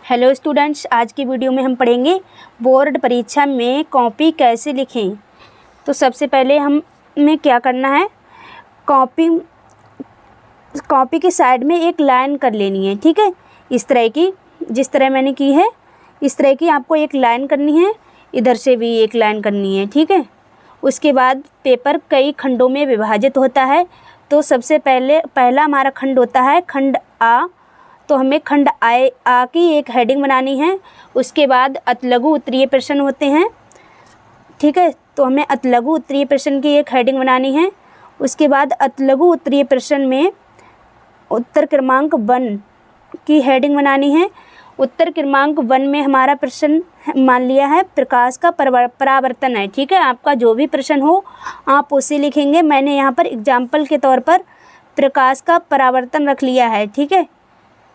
Hello students, आज की video में हम पढ़ेंगे बोर्ड परीक्षा में कॉपी कैसे लिखें। तो सबसे पहले हमें क्या करना है, कॉपी की साइड में एक लाइन कर लेनी है। ठीक है, इस तरह की, जिस तरह मैंने की है इस तरह की आपको एक लाइन करनी है, इधर से भी एक लाइन करनी है। ठीक है, उसके बाद पेपर कई खंडों में विभाजित होता है। तो सबसे पहला हमारा खंड होता है खंड आ। तो हमें खंड आ की एक हेडिंग बनानी है। उसके बाद अतलघु उत्तरीय प्रश्न होते हैं। ठीक है, तो हमें अतलघु उत्तरीय प्रश्न की एक हेडिंग बनानी है। उसके बाद अतलघु उत्तरीय प्रश्न में उत्तर क्रमांक 1 की हेडिंग बनानी है। उत्तर क्रमांक 1 में हमारा प्रश्न मान लिया है प्रकाश का परावर्तन है। ठीक है, आपका जो भी प्रश्न हो आप उसे लिखेंगे। मैंने यहाँ पर एग्जाम्पल के तौर पर प्रकाश का परावर्तन रख लिया है। ठीक है,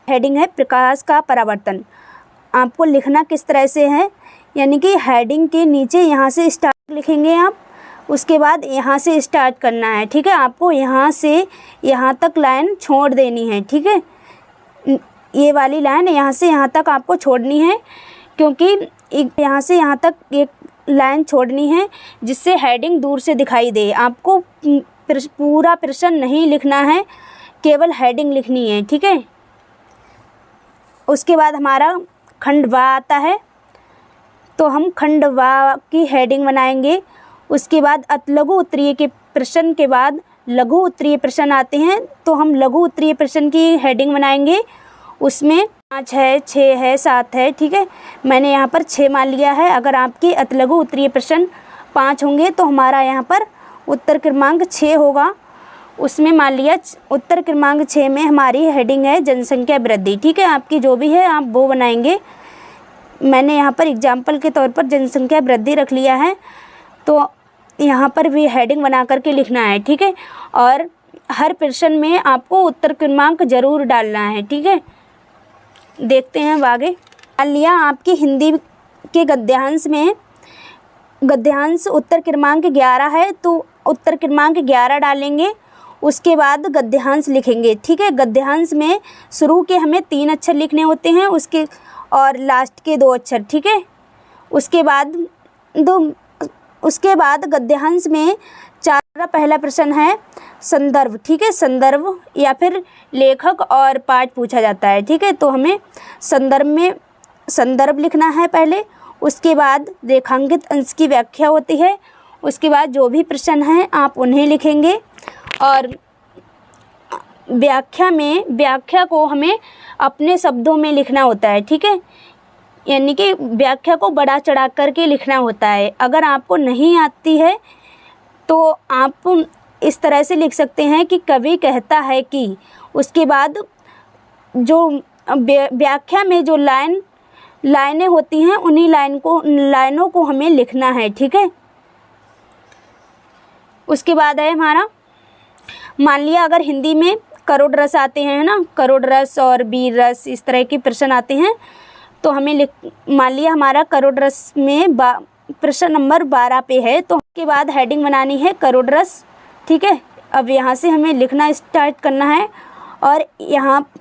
हेडिंग है प्रकाश का परावर्तन। आपको लिखना किस तरह से है, यानी कि हेडिंग के नीचे यहाँ से स्टार्ट लिखेंगे आप, उसके बाद यहाँ से स्टार्ट करना है। ठीक है, आपको यहाँ से यहाँ तक लाइन छोड़ देनी है। ठीक है, ये वाली लाइन यहाँ से यहाँ तक आपको छोड़नी है, क्योंकि यहाँ से यहाँ तक एक लाइन छोड़नी है जिससे हेडिंग दूर से दिखाई दे। आपको पूरा प्रश्न नहीं लिखना है, केवल हेडिंग लिखनी है। ठीक है, उसके बाद हमारा खंड वा आता है। तो हम खंड वा की हेडिंग बनाएंगे। उसके बाद अतलघु उत्तरीय के प्रश्न के बाद लघु उत्तरीय प्रश्न आते हैं। तो हम लघु उत्तरीय प्रश्न की हेडिंग बनाएंगे। उसमें 5 है, 6 है, 7 है। ठीक है, मैंने यहाँ पर 6 मान लिया है। अगर आपके अतलघु उत्तरीय प्रश्न 5 होंगे तो हमारा यहाँ पर उत्तर क्रमांक 6 होगा। उसमें मान लिया उत्तर क्रमांक 6 में हमारी हेडिंग है जनसंख्या वृद्धि। ठीक है, आपकी जो भी है आप वो बनाएंगे। मैंने यहाँ पर एग्जाम्पल के तौर पर जनसंख्या वृद्धि रख लिया है। तो यहाँ पर भी हेडिंग बना करके लिखना है। ठीक है, और हर प्रश्न में आपको उत्तर क्रमांक ज़रूर डालना है। ठीक है, देखते हैं अब आगे। मान लिया आपकी हिंदी के गद्यांश में गद्यांश उत्तर क्रमांक 11 है, तो उत्तर क्रमांक 11 डालेंगे। उसके बाद गद्यांश लिखेंगे। ठीक है, गद्यांश में शुरू के हमें 3 अक्षर लिखने होते हैं, उसके और लास्ट के 2 अक्षर। ठीक है, उसके बाद गद्यांश में पहला प्रश्न है संदर्भ। ठीक है, संदर्भ या फिर लेखक और पाठ पूछा जाता है। ठीक है, तो हमें संदर्भ में संदर्भ लिखना है पहले। उसके बाद रेखांकित अंश की व्याख्या होती है। उसके बाद जो भी प्रश्न हैं आप उन्हें लिखेंगे। और व्याख्या को हमें अपने शब्दों में लिखना होता है। ठीक है, यानी कि व्याख्या को बढ़ा चढ़ा करके लिखना होता है। अगर आपको नहीं आती है तो आप इस तरह से लिख सकते हैं कि कवि कहता है कि, उसके बाद जो व्याख्या में जो लाइनें होती हैं उन्हीं लाइनों को हमें लिखना है। ठीक है, उसके बाद है हमारा, मान लिया अगर हिंदी में करोड़ रस आते हैं ना, करोड़ रस और वीर रस, इस तरह के प्रश्न आते हैं। तो हमें मान लिया हमारा करोड़ रस में प्रश्न नंबर 12 पे है, तो उसके बाद हेडिंग बनानी है करोड़ रस। ठीक है, अब यहाँ से हमें लिखना स्टार्ट करना है और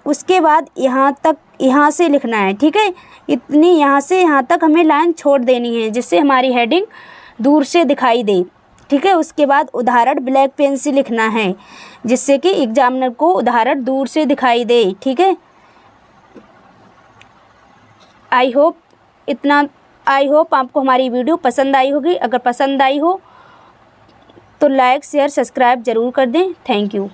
उसके बाद यहाँ से लिखना है। ठीक है, इतनी यहाँ से यहाँ तक हमें लाइन छोड़ देनी है जिससे हमारी हेडिंग दूर से दिखाई दे। ठीक है, उसके बाद उदाहरण ब्लैक पेन से लिखना है जिससे कि एग्जामिनर को उदाहरण दूर से दिखाई दे। ठीक है, आई होप आपको हमारी वीडियो पसंद आई होगी। अगर पसंद आई हो तो लाइक शेयर सब्सक्राइब ज़रूर कर दें। Thank you.